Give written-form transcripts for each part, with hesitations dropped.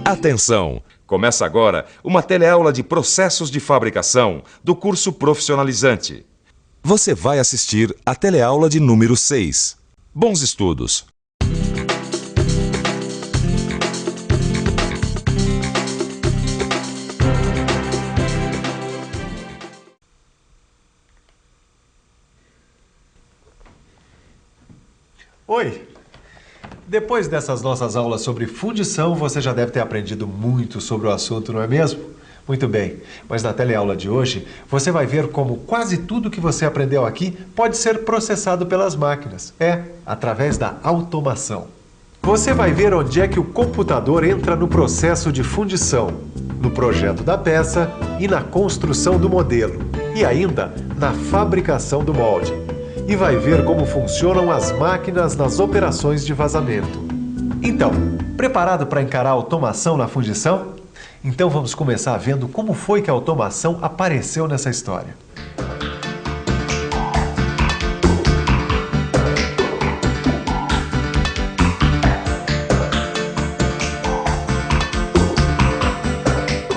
Atenção! Começa agora uma teleaula de processos de fabricação do curso profissionalizante. Você vai assistir a teleaula de número 6. Bons estudos! Oi! Depois dessas nossas aulas sobre fundição, você já deve ter aprendido muito sobre o assunto, não é mesmo? Muito bem, mas na teleaula de hoje, você vai ver como quase tudo que você aprendeu aqui pode ser processado pelas máquinas. Através da automação. Você vai ver onde é que o computador entra no processo de fundição, no projeto da peça e na construção do modelo, e ainda na fabricação do molde. E vai ver como funcionam as máquinas nas operações de vazamento. Então, preparado para encarar a automação na fundição? Então vamos começar vendo como foi que a automação apareceu nessa história.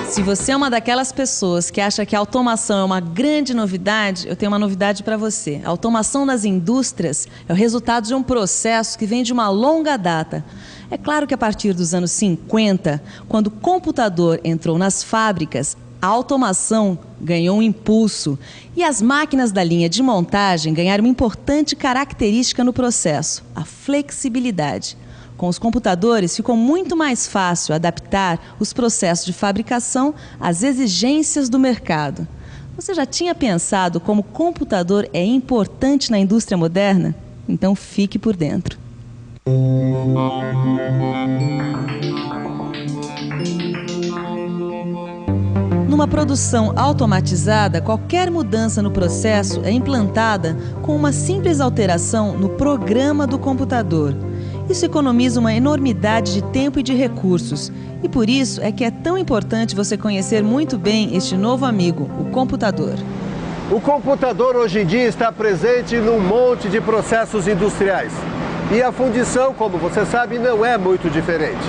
Se você é uma daquelas pessoas que acha que a automação é uma grande novidade, eu tenho uma novidade para você. A automação nas indústrias é o resultado de um processo que vem de uma longa data. É claro que a partir dos anos 50, quando o computador entrou nas fábricas, a automação ganhou um impulso e as máquinas da linha de montagem ganharam uma importante característica no processo, a flexibilidade. Com os computadores, ficou muito mais fácil adaptar os processos de fabricação às exigências do mercado. Você já tinha pensado como o computador é importante na indústria moderna? Então fique por dentro. Numa produção automatizada, qualquer mudança no processo é implantada com uma simples alteração no programa do computador. Isso economiza uma enormidade de tempo e de recursos. E por isso é que é tão importante você conhecer muito bem este novo amigo, o computador. O computador hoje em dia está presente num monte de processos industriais. E a fundição, como você sabe, não é muito diferente.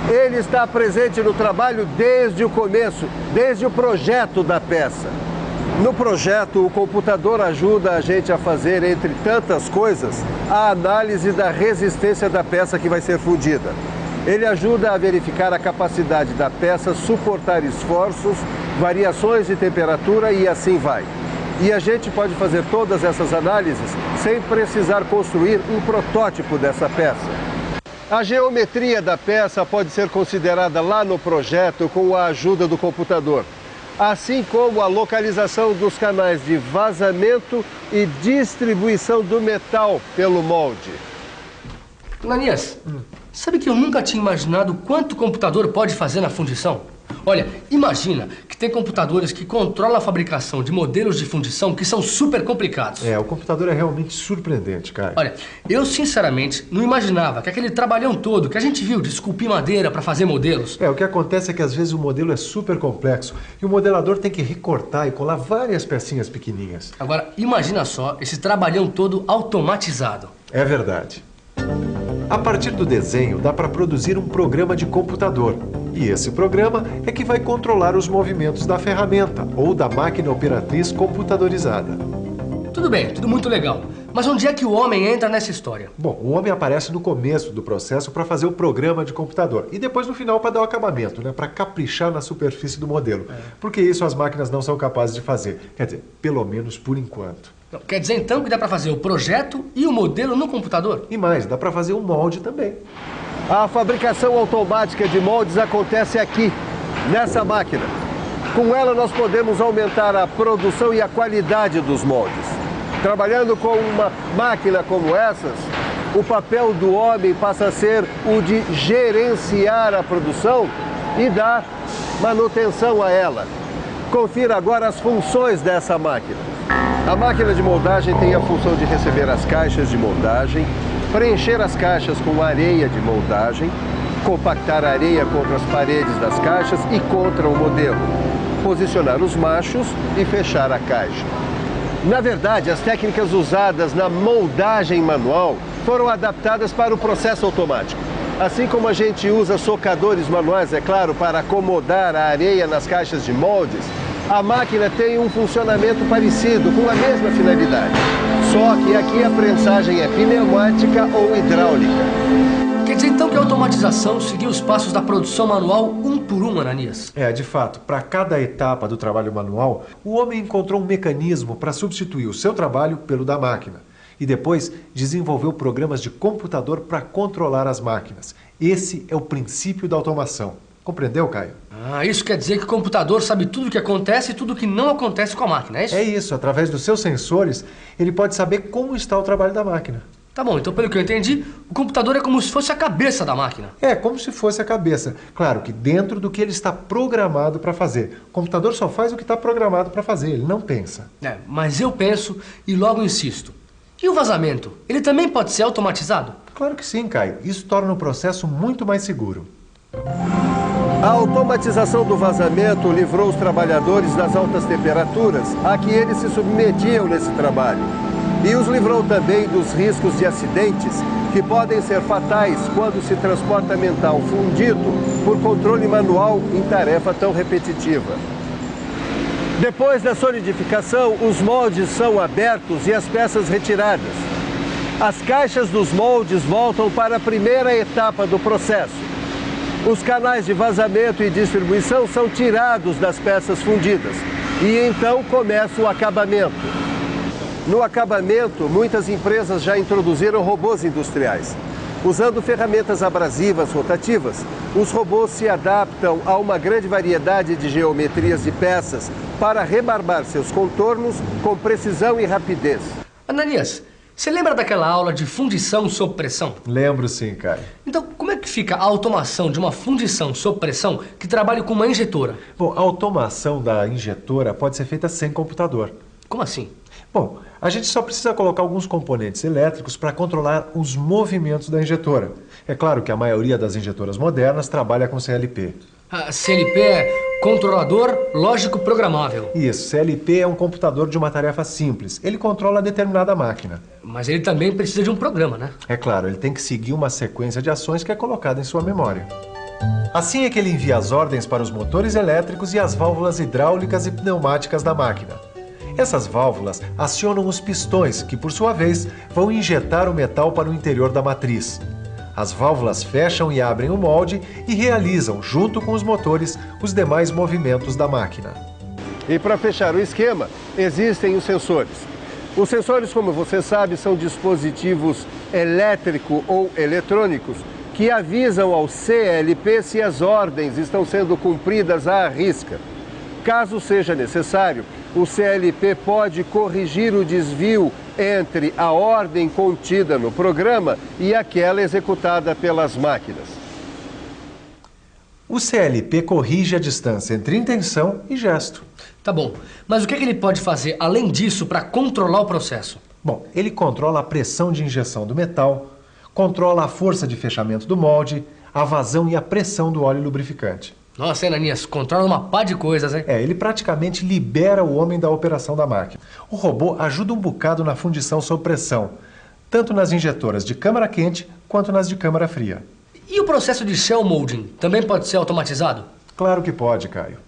Ele está presente no trabalho desde o começo, desde o projeto da peça. No projeto, o computador ajuda a gente a fazer, entre tantas coisas, a análise da resistência da peça que vai ser fundida. Ele ajuda a verificar a capacidade da peça suportar esforços, variações de temperatura e assim vai. E a gente pode fazer todas essas análises sem precisar construir um protótipo dessa peça. A geometria da peça pode ser considerada lá no projeto com a ajuda do computador, assim como a localização dos canais de vazamento e distribuição do metal pelo molde. Ananias, sabe que eu nunca tinha imaginado quanto o computador pode fazer na fundição? Olha, imagina que tem computadores que controlam a fabricação de modelos de fundição que são super complicados. O computador é realmente surpreendente, Caio. Olha, eu sinceramente não imaginava que aquele trabalhão todo que a gente viu de esculpir madeira para fazer modelos... O que acontece é que às vezes o modelo é super complexo e o modelador tem que recortar e colar várias pecinhas pequenininhas. Agora, imagina só esse trabalhão todo automatizado. É verdade. A partir do desenho, dá para produzir um programa de computador. E esse programa é que vai controlar os movimentos da ferramenta ou da máquina operatriz computadorizada. Tudo bem, tudo muito legal. Mas onde é que o homem entra nessa história? Bom, o homem aparece no começo do processo para fazer o programa de computador. E depois no final para dar o acabamento, para caprichar na superfície do modelo. Porque isso as máquinas não são capazes de fazer. Quer dizer, pelo menos por enquanto. Quer dizer então que dá para fazer o projeto e o modelo no computador? E mais, dá para fazer o molde também. A fabricação automática de moldes acontece aqui, nessa máquina. Com ela nós podemos aumentar a produção e a qualidade dos moldes. Trabalhando com uma máquina como essas, o papel do homem passa a ser o de gerenciar a produção e dar manutenção a ela. Confira agora as funções dessa máquina. A máquina de moldagem tem a função de receber as caixas de moldagem, preencher as caixas com areia de moldagem, compactar a areia contra as paredes das caixas e contra o modelo, posicionar os machos e fechar a caixa. Na verdade, as técnicas usadas na moldagem manual foram adaptadas para o processo automático. Assim como a gente usa socadores manuais, é claro, para acomodar a areia nas caixas de moldes, a máquina tem um funcionamento parecido, com a mesma finalidade. Só que aqui a prensagem é pneumática ou hidráulica. Quer dizer então que a automatização seguiu os passos da produção manual um por um, Ananias? De fato, para cada etapa do trabalho manual, o homem encontrou um mecanismo para substituir o seu trabalho pelo da máquina. E depois desenvolveu programas de computador para controlar as máquinas. Esse é o princípio da automação. Compreendeu, Caio? Isso quer dizer que o computador sabe tudo o que acontece e tudo o que não acontece com a máquina, é isso? É isso. Através dos seus sensores, ele pode saber como está o trabalho da máquina. Tá bom, então pelo que eu entendi, o computador é como se fosse a cabeça da máquina. Como se fosse a cabeça. Claro que dentro do que ele está programado para fazer. O computador só faz o que está programado para fazer, ele não pensa. Mas eu penso e logo insisto. E o vazamento? Ele também pode ser automatizado? Claro que sim, Caio. Isso torna o processo muito mais seguro. A automatização do vazamento livrou os trabalhadores das altas temperaturas a que eles se submetiam nesse trabalho. E os livrou também dos riscos de acidentes que podem ser fatais quando se transporta metal fundido por controle manual em tarefa tão repetitiva. Depois da solidificação, os moldes são abertos e as peças retiradas. As caixas dos moldes voltam para a primeira etapa do processo. Os canais de vazamento e distribuição são tirados das peças fundidas e então começa o acabamento. No acabamento, muitas empresas já introduziram robôs industriais. Usando ferramentas abrasivas rotativas, os robôs se adaptam a uma grande variedade de geometrias e peças para rebarbar seus contornos com precisão e rapidez. Ananias, você lembra daquela aula de fundição sob pressão? Lembro sim, Caio. Então, como é que fica a automação de uma fundição sob pressão que trabalha com uma injetora? Bom, a automação da injetora pode ser feita sem computador. Como assim? Bom, a gente só precisa colocar alguns componentes elétricos para controlar os movimentos da injetora. É claro que a maioria das injetoras modernas trabalha com CLP. A CLP é controlador lógico programável. Isso, CLP é um computador de uma tarefa simples. Ele controla determinada máquina. Mas ele também precisa de um programa, né? É claro, ele tem que seguir uma sequência de ações que é colocada em sua memória. Assim é que ele envia as ordens para os motores elétricos e as válvulas hidráulicas e pneumáticas da máquina. Essas válvulas acionam os pistões, que por sua vez vão injetar o metal para o interior da matriz. As válvulas fecham e abrem o molde e realizam, junto com os motores, os demais movimentos da máquina. E para fechar o esquema, existem os sensores. Os sensores, como você sabe, são dispositivos elétrico ou eletrônicos que avisam ao CLP se as ordens estão sendo cumpridas à risca. Caso seja necessário, o CLP pode corrigir o desvio entre a ordem contida no programa e aquela executada pelas máquinas. O CLP corrige a distância entre intenção e gesto. Tá bom, mas o que ele pode fazer além disso para controlar o processo? Bom, ele controla a pressão de injeção do metal, controla a força de fechamento do molde, a vazão e a pressão do óleo lubrificante. Nossa, Ananias, controla uma pá de coisas, hein? Ele praticamente libera o homem da operação da máquina. O robô ajuda um bocado na fundição sob pressão, tanto nas injetoras de câmara quente quanto nas de câmara fria. E o processo de shell molding também pode ser automatizado? Claro que pode, Caio.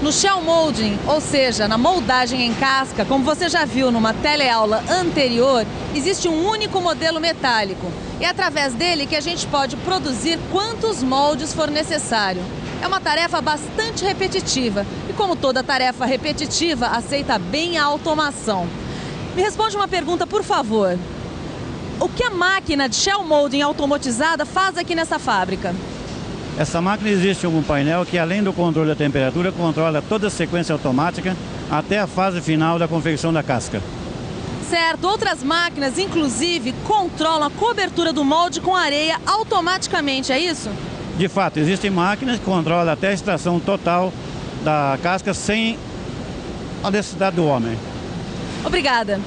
No shell molding, ou seja, na moldagem em casca, como você já viu numa teleaula anterior, existe um único modelo metálico. É através dele que a gente pode produzir quantos moldes for necessário. É uma tarefa bastante repetitiva e, como toda tarefa repetitiva, aceita bem a automação. Me responde uma pergunta, por favor. O que a máquina de shell molding automatizada faz aqui nessa fábrica? Essa máquina existe um painel que, além do controle da temperatura, controla toda a sequência automática até a fase final da confecção da casca. Certo, outras máquinas, inclusive, controlam a cobertura do molde com areia automaticamente, é isso? De fato, existem máquinas que controlam até a extração total da casca sem a necessidade do homem. Obrigada.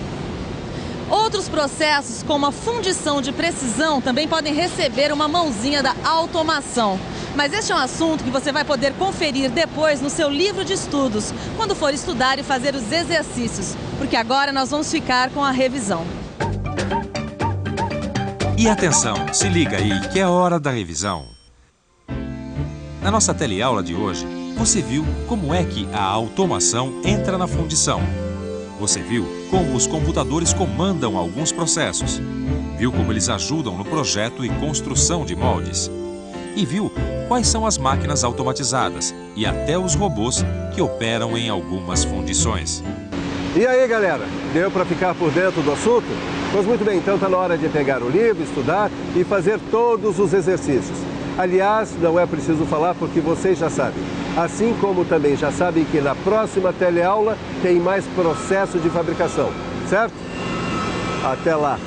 Outros processos, como a fundição de precisão, também podem receber uma mãozinha da automação. Mas este é um assunto que você vai poder conferir depois no seu livro de estudos, quando for estudar e fazer os exercícios, porque agora nós vamos ficar com a revisão. E atenção, se liga aí que é hora da revisão. Na nossa teleaula de hoje, você viu como é que a automação entra na fundição. Você viu como os computadores comandam alguns processos. Viu como eles ajudam no projeto e construção de moldes. E viu quais são as máquinas automatizadas e até os robôs que operam em algumas fundições. E aí, galera? Deu para ficar por dentro do assunto? Pois muito bem, então está na hora de pegar o livro, estudar e fazer todos os exercícios. Aliás, não é preciso falar porque vocês já sabem. Assim como também já sabem que na próxima teleaula tem mais processo de fabricação, certo? Até lá!